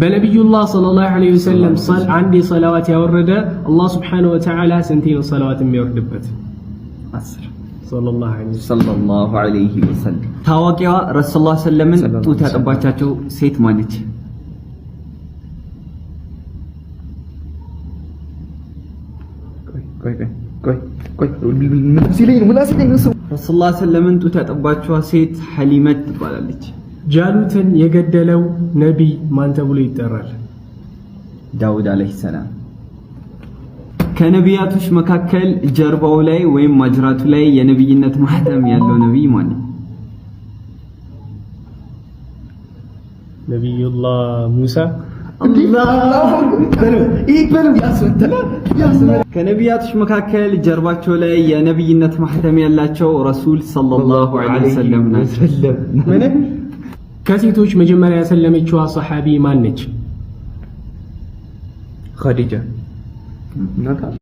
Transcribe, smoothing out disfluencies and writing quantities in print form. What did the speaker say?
በነብዩላህ ሰለላሁ ዐለይሂ ወሰለም አንድ የሰላዋት ያወረደ አላህ ሱብሓነሁ ወተዓላ ስንት ነው ሰላዋት የሚያወርድበት? 10 ሰለላሁ ዐለይሂ ወሰለም። ታዋቂዋ ረሱላህ ሰለምን ጡት ያጠባቻቸው ሴት ማነች? ረሱላህ ሰለምን ጡት ያጠባቸው ሴት ሐሊመት ትባላለች። ጃሉትን የገደለው ነቢይ ማን ተብሎ ይጠራል? ዳውድ አለይሂ ሰላም። ከነቢያቶች መካከል ጀርባው ላይ ወይም ማጅራቱ ላይ የነብይነት ማህተም ያለው ነቢይ ማን ነው? ነቢዩላህ ሙሳ። ከነቢያቶች መካከል ጀርባቸው ላይ የነብይነት ማህተም ያላቸው ረሱል ሰለላሁ ዐለይሂ ወሰለም ናቸው። ከሴቶች መጀመሪያ ያሰለመችው ሰሐቢ ማን ነች? ኸዲጃ